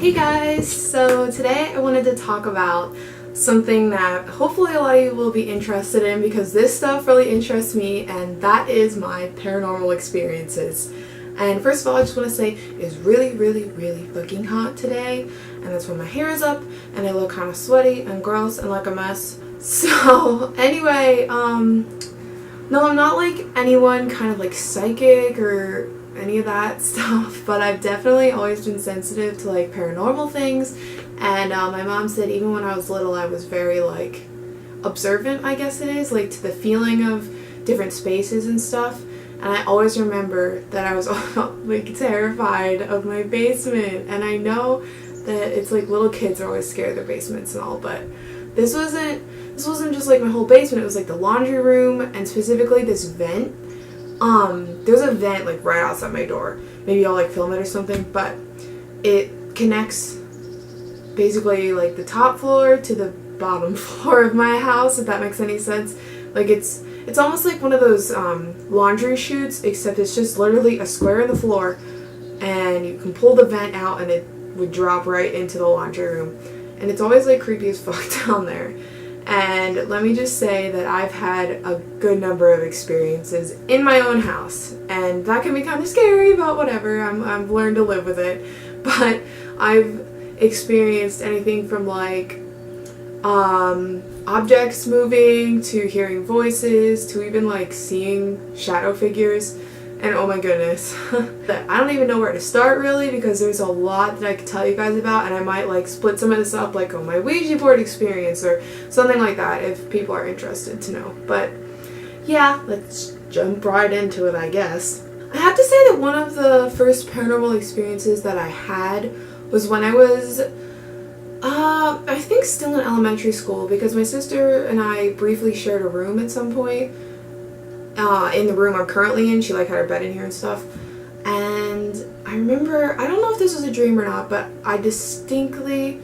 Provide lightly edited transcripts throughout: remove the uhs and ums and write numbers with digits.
Hey guys, so today I wanted to talk about something that hopefully a lot of you will be interested in because this stuff really interests me, and that is my paranormal experiences. And first of all, I just want to say it's really fucking hot today, and that's when my hair is up and I look kind of sweaty and gross and like a mess. So anyway, no, I'm not like anyone kind of like psychic or any of that stuff, but I've definitely always been sensitive to like paranormal things, and my mom said even when I was little I was very like observant, I guess it is, like to the feeling of different spaces and stuff. And I always remember that I was like terrified of my basement, and I know that it's like little kids are always scared of their basements and all, but this wasn't just like my whole basement. It was like the laundry room, and specifically this vent. There's a vent like right outside my door. Maybe I'll like film it or something, but it connects basically like the top floor to the bottom floor of my house, if that makes any sense. Like it's almost like one of those laundry chutes, except it's just literally a square in the floor, and you can pull the vent out and it would drop right into the laundry room. And it's always like creepy as fuck down there. And let me just say that I've had a good number of experiences in my own house, and that can be kind of scary, but whatever, I've learned to live with it. But I've experienced anything from like objects moving to hearing voices to even like seeing shadow figures. And oh my goodness, I don't even know where to start really, because there's a lot that I could tell you guys about, and I might like split some of this up like on my Ouija board experience or something like that if people are interested to know. But yeah, let's jump right into it, I guess. I have to say that one of the first paranormal experiences that I had was when I was I think still in elementary school, because my sister and I briefly shared a room at some point. In the room I'm currently in, she like had her bed in here and stuff. And I remember, I don't know if this was a dream or not, but I distinctly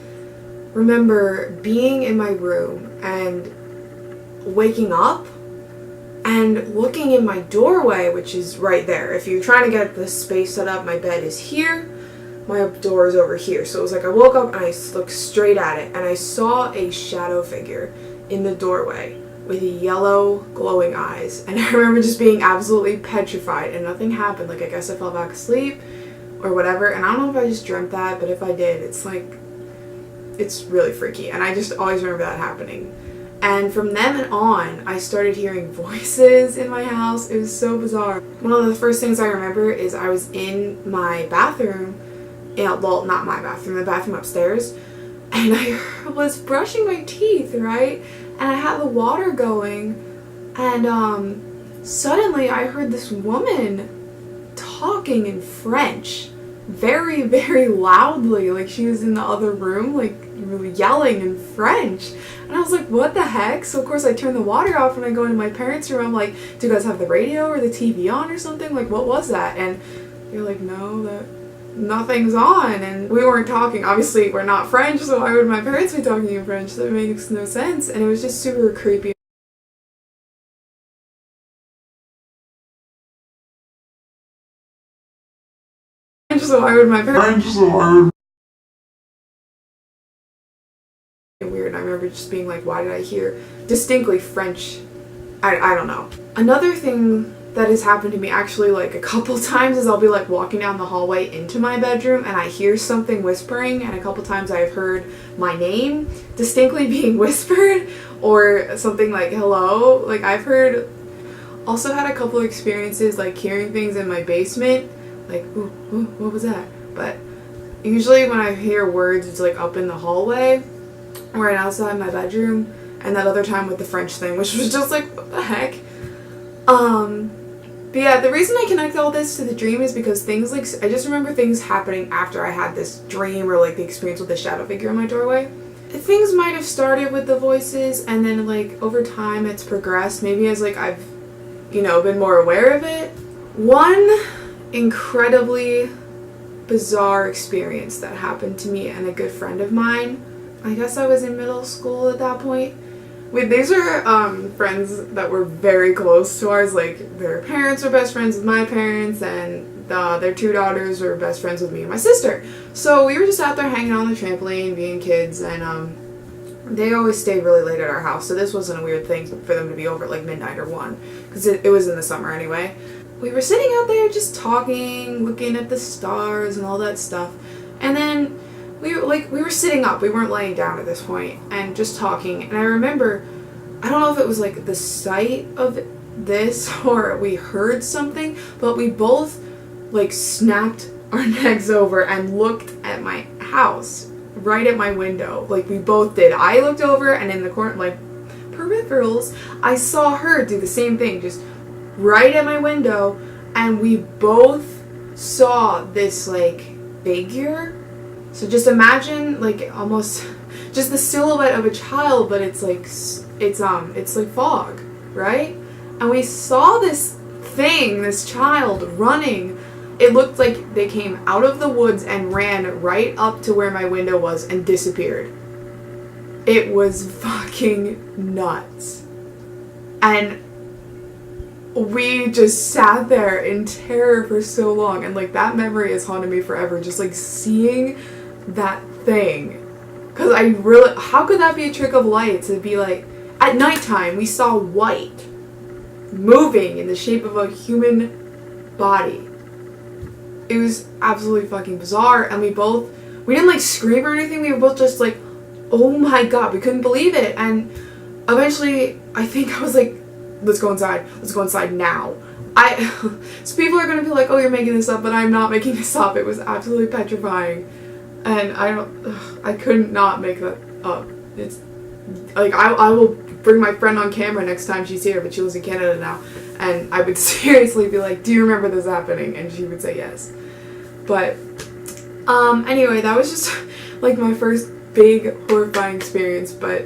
remember being in my room and waking up and looking in my doorway, which is right there. If you're trying to get the space set up, my bed is here, my door is over here. So it was like I woke up and I looked straight at it, and I saw a shadow figure in the doorway with yellow glowing eyes, and I remember just being absolutely petrified, and nothing happened. Like I guess I fell back asleep or whatever, and I don't know if I just dreamt that, but if I did, it's like, it's really freaky, and I just always remember that happening. And from then on, I started hearing voices in my house. It was so bizarre. One of the first things I remember is I was in my bathroom, well, not my bathroom, the bathroom upstairs, and I was brushing my teeth, right? And I had the water going, and suddenly I heard this woman talking in French very loudly, like she was in the other room, like really yelling in French. And I was like, what the heck? So of course I turned the water off and I go into my parents' room. I'm like, do you guys have the radio or the TV on or something? Like, what was that? And they're like, no, that nothing's on. And we weren't talking, obviously we're not French, so why would my parents be talking in French? That makes no sense. And it was just super creepy. So why would my parents weird. And I remember just being like, why did I hear distinctly French? I don't know. Another thing that has happened to me actually like a couple times is I'll be like walking down the hallway into my bedroom and I hear something whispering, and a couple times I've heard my name distinctly being whispered, or something like hello. Like I've heard, also had a couple of experiences like hearing things in my basement, like ooh, what was that? But usually when I hear words it's like up in the hallway or right outside my bedroom. And that other time with the French thing, which was just like, what the heck? But yeah, the reason I connect all this to the dream is because things like, I just remember things happening after I had this dream or like the experience with the shadow figure in my doorway. Things might have started with the voices, and then like over time it's progressed, maybe as like I've, you know, been more aware of it. One incredibly bizarre experience that happened to me and a good friend of mine, I guess I was in middle school at that point. These are friends that were very close to ours, like their parents were best friends with my parents, and their two daughters were best friends with me and my sister. So we were just out there hanging out on the trampoline, being kids, and they always stayed really late at our house, so this wasn't a weird thing for them to be over at like midnight or 1, because it was in the summer anyway. We were sitting out there just talking, looking at the stars and all that stuff, and then we were sitting up, we weren't laying down at this point, and just talking, and I remember, I don't know if it was like the sight of this or we heard something, but we both like snapped our necks over and looked at my house, right at my window. Like we both did. I looked over, and in the corner, like peripherals, I saw her do the same thing, just right at my window, and we both saw this like figure. So just imagine like almost just the silhouette of a child, but it's like fog, right? And we saw this thing, this child running. It looked like they came out of the woods and ran right up to where my window was and disappeared. It was fucking nuts. And we just sat there in terror for so long, and like that memory has haunted me forever, just like seeing that thing. Because I really, how could that be a trick of light to be like, at nighttime we saw white moving in the shape of a human body. It was absolutely fucking bizarre, and we didn't like scream or anything, we were both just like, oh my god, we couldn't believe it. And eventually I think I was like, let's go inside now. So people are gonna be like, oh, you're making this up, but I'm not making this up. It was absolutely petrifying, and I couldn't not make that up. It's like, I will bring my friend on camera next time she's here, but she lives in Canada now, and I would seriously be like, do you remember this happening? And she would say yes. But anyway, that was just like my first big horrifying experience. But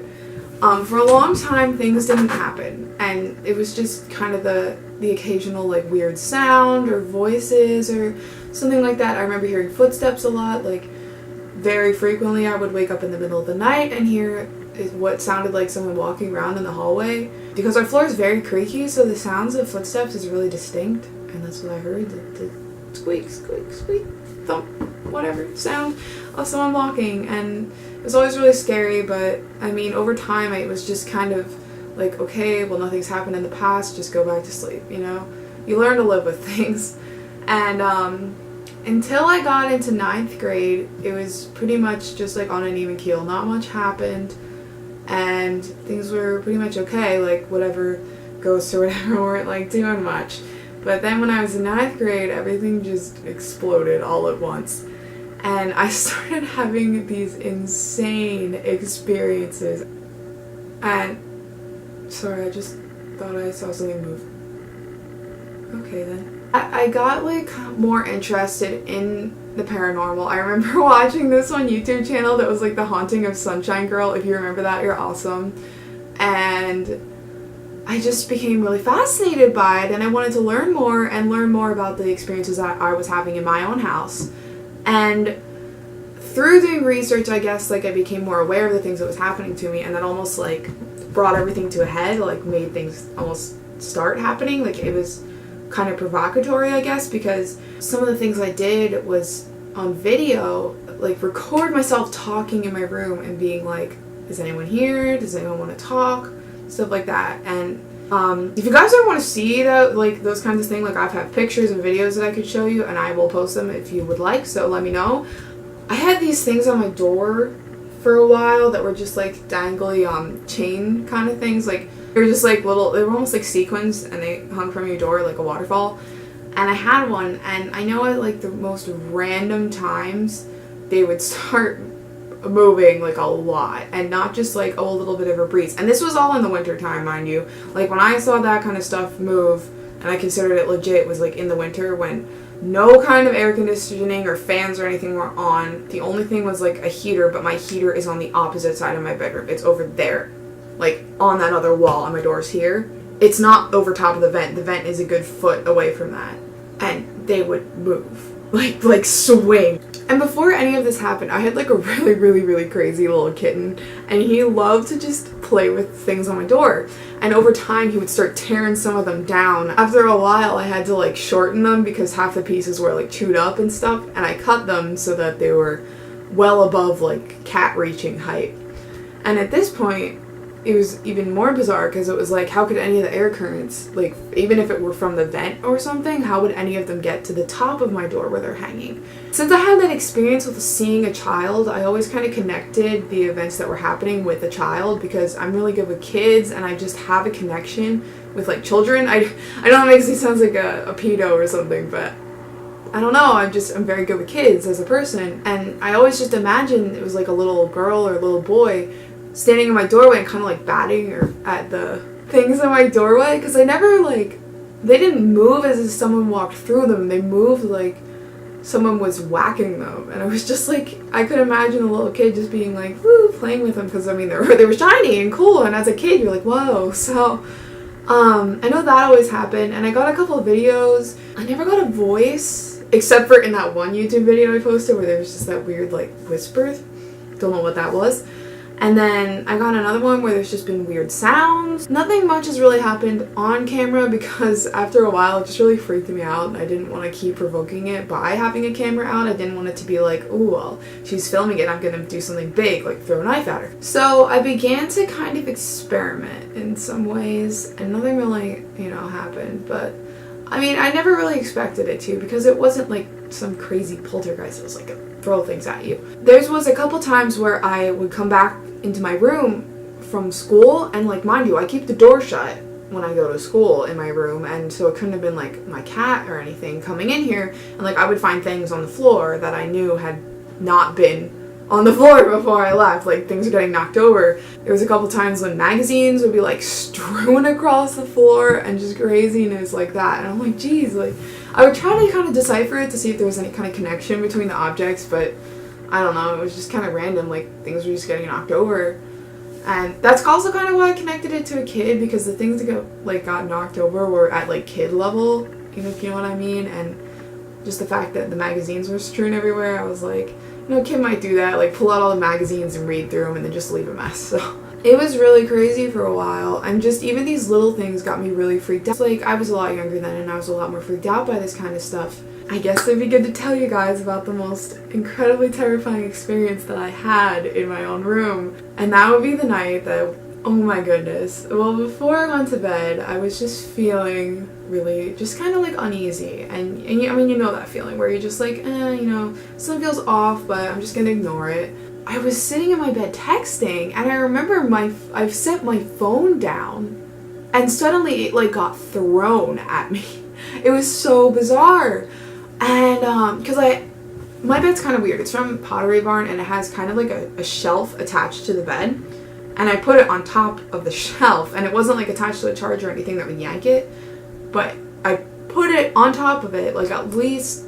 for a long time things didn't happen, and it was just kind of the occasional like weird sound or voices or something like that. I remember hearing footsteps a lot. Like very frequently I would wake up in the middle of the night and hear what sounded like someone walking around in the hallway, because our floor is very creaky, so the sounds of footsteps is really distinct, and that's what I heard, the squeak, squeak, squeak, thump, whatever sound of someone walking. And it was always really scary, but I mean, over time it was just kind of like, okay, well, nothing's happened in the past, just go back to sleep, you know? You learn to live with things. And until I got into 9th grade, it was pretty much just like on an even keel. Not much happened, and things were pretty much okay, like whatever ghosts or whatever weren't like doing much. But then when I was in 9th grade, everything just exploded all at once, and I started having these insane experiences. And sorry, I just thought I saw something move. Okay then. I got like more interested in the paranormal. I remember watching this on YouTube channel that was like The Haunting of Sunshine Girl. If you remember that, you're awesome. And I just became really fascinated by it, and I wanted to learn more about the experiences that I was having in my own house. And through doing research, I guess, like I became more aware of the things that was happening to me, and that almost like brought everything to a head, like made things almost start happening. Like it was kind of provocatory, I guess, because some of the things I did was on video, like record myself talking in my room and being like, is anyone here? Does anyone want to talk? Stuff like that. And if you guys ever want to see that, like those kinds of things, like I've had pictures and videos that I could show you, and I will post them if you would like, so let me know. I had these things on my door for a while that were just like dangly chain kind of things. Like they were just like little, they were almost like sequins, and they hung from your door like a waterfall. And I had one, and I know at like the most random times they would start moving like a lot, and not just like, oh, a little bit of a breeze. And this was all in the winter time, mind you. Like when I saw that kind of stuff move, and I considered it legit, was like in the winter when no kind of air conditioning or fans or anything were on. The only thing was like a heater, but my heater is on the opposite side of my bedroom. It's over there, like on that other wall, and my door's here. It's not over top of the vent. The vent is a good foot away from that. And they would move. like swing. And before any of this happened, I had like a really crazy little kitten, and he loved to just play with things on my door. And over time, he would start tearing some of them down. After a while, I had to like shorten them because half the pieces were like chewed up and stuff, and I cut them so that they were well above like cat reaching height. And at this point, it was even more bizarre because it was like, how could any of the air currents, like even if it were from the vent or something, how would any of them get to the top of my door where they're hanging? Since I had that experience with seeing a child, I always kind of connected the events that were happening with a child because I'm really good with kids and I just have a connection with like children. I know it makes me sound like a pedo or something, but I don't know, I'm very good with kids as a person, and I always just imagined it was like a little girl or a little boy standing in my doorway and kind of like batting or at the things in my doorway, because I never like, they didn't move as if someone walked through them, they moved like someone was whacking them, and I was just like, I could imagine a little kid just being like, woo, playing with them, because I mean, they were shiny and cool, and as a kid you're like, whoa. So I know that always happened, and I got a couple of videos. I never got a voice, except for in that one YouTube video I posted where there was just that weird like whisper. Don't know what that was. And then I got another one where there's just been weird sounds. Nothing much has really happened on camera because after a while it just really freaked me out and I didn't want to keep provoking it by having a camera out. I didn't want it to be like, oh well, she's filming it, I'm gonna do something big, like throw a knife at her. So I began to kind of experiment in some ways and nothing really, happened. But I mean, I never really expected it to because it wasn't like some crazy poltergeist. It was like throw things at you. There was a couple times where I would come back into my room from school, and like, mind you, I keep the door shut when I go to school in my room, and so it couldn't have been like my cat or anything coming in here, and like I would find things on the floor that I knew had not been on the floor before I left, like things are getting knocked over. There was a couple times when magazines would be like strewn across the floor and just craziness like that, and I'm like, geez, like I would try to kind of decipher it to see if there was any kind of connection between the objects, but I don't know, it was just kind of random, like things were just getting knocked over. And that's also kind of why I connected it to a kid, because the things that got knocked over were at like kid level, if you know what I mean, and just the fact that the magazines were strewn everywhere, I was like, a kid might do that, like pull out all the magazines and read through them and then just leave a mess. So it was really crazy for a while, and just even these little things got me really freaked out. Like, I was a lot younger then and I was a lot more freaked out by this kind of stuff. I guess it'd be good to tell you guys about the most incredibly terrifying experience that I had in my own room. And that would be the night that, oh my goodness. Well, before I went to bed, I was just feeling really just kind of like uneasy. And I mean, you know that feeling where you're just like, something feels off, but I'm just gonna ignore it. I was sitting in my bed texting, and I remember I've set my phone down, and suddenly it like got thrown at me. It was so bizarre. And because my bed's kind of weird. It's from Pottery Barn, and it has kind of like a shelf attached to the bed, and I put it on top of the shelf, and it wasn't like attached to a charger or anything that would yank it, but I put it on top of it like at least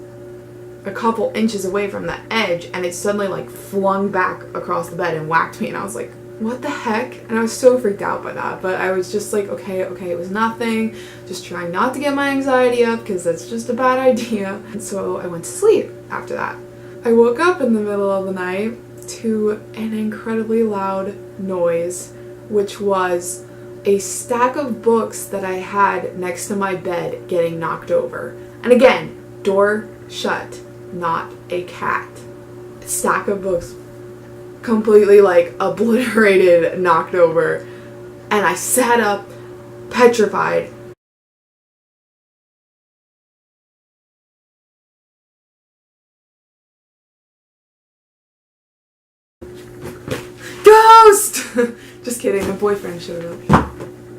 a couple inches away from the edge, and it suddenly like flung back across the bed and whacked me, and I was like, what the heck? And I was so freaked out by that, but I was just like, okay, it was nothing, just trying not to get my anxiety up because that's just a bad idea. And so I went to sleep after that. I woke up in the middle of the night to an incredibly loud noise, which was a stack of books that I had next to my bed getting knocked over. And again, door shut, not a cat. A stack of books completely like obliterated, knocked over, and I sat up petrified. Ghost! Just kidding, my boyfriend showed up.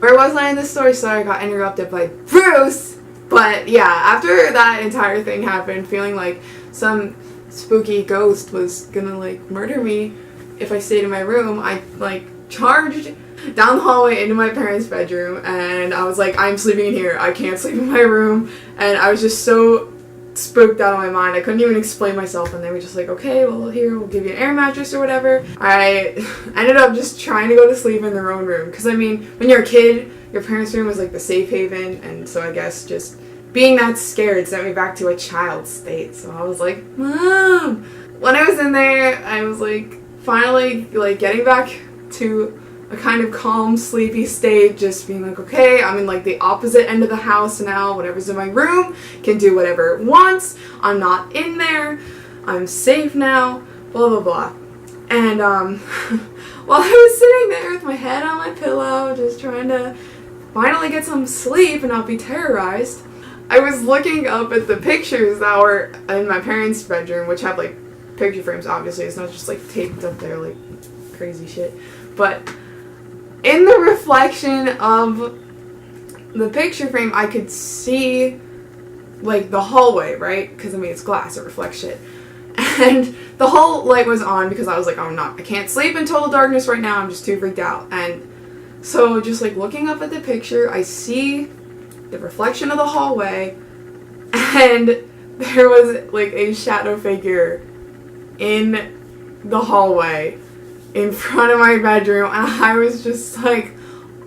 Where was I in this story? Sorry, I got interrupted by Bruce! But yeah, after that entire thing happened, feeling like some spooky ghost was gonna like murder me if I stayed in my room, I like charged down the hallway into my parents' bedroom, and I was like, I'm sleeping in here, I can't sleep in my room, and I was just so spooked out of my mind, I couldn't even explain myself, and they were just like, okay, well here, we'll give you an air mattress or whatever. I ended up just trying to go to sleep in their own room, because I mean, when you're a kid, your parents' room was like the safe haven, and so I guess just being that scared sent me back to a child state. So I was like, Mom! When I was in there, I was like, finally, like, getting back to a kind of calm, sleepy state, just being like, okay, I'm in like the opposite end of the house now. Whatever's in my room can do whatever it wants. I'm not in there. I'm safe now. Blah, blah, blah. And while I was sitting there with my head on my pillow, just trying to finally get some sleep and not be terrorized, I was looking up at the pictures that were in my parents' bedroom, which had like picture frames, obviously. It's not just like taped up there like crazy shit. But in the reflection of the picture frame, I could see like the hallway, right? Because I mean, it's glass, it reflects shit. And the whole light was on because I was like, I can't sleep in total darkness right now. I'm just too freaked out. And so just like looking up at the picture, I see the reflection of the hallway, and there was like a shadow figure in the hallway in front of my bedroom, and I was just like,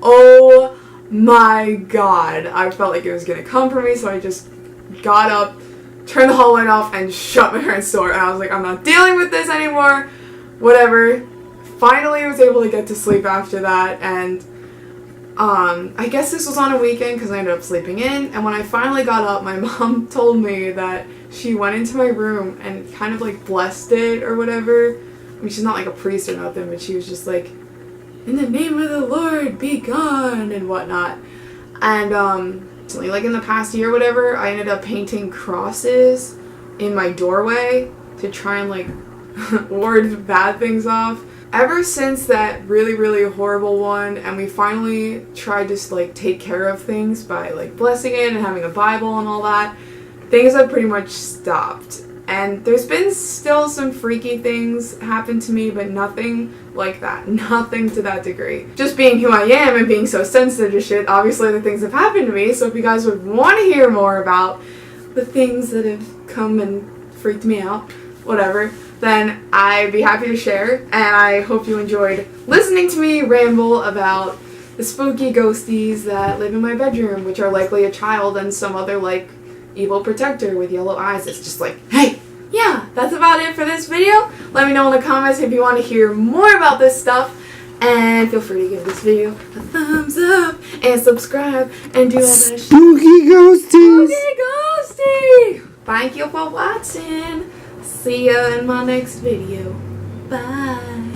oh my god. I felt like it was gonna come for me, so I just got up, turned the hall light off, and shut my parents' door, and I was like, I'm not dealing with this anymore, whatever. Finally was able to get to sleep after that, and I guess this was on a weekend because I ended up sleeping in, and when I finally got up, my mom told me that she went into my room and kind of like blessed it or whatever. I mean, she's not like a priest or nothing, but she was just like, in the name of the Lord, be gone, and whatnot. And like in the past year or whatever, I ended up painting crosses in my doorway to try and like ward bad things off. Ever since that really, really horrible one, and we finally tried to like take care of things by like blessing it and having a Bible and all that, things have pretty much stopped. And there's been still some freaky things happen to me, but nothing like that. Nothing to that degree. Just being who I am and being so sensitive to shit, obviously other things have happened to me, so if you guys would want to hear more about the things that have come and freaked me out, whatever, then I'd be happy to share, and I hope you enjoyed listening to me ramble about the spooky ghosties that live in my bedroom, which are likely a child and some other, like, evil protector with yellow eyes. It's just like, hey, yeah, that's about it for this video. Let me know in the comments if you want to hear more about this stuff, and feel free to give this video a thumbs up and subscribe and do all that spooky ghosties. Spooky ghosty! Thank you for watching. See ya in my next video. Bye.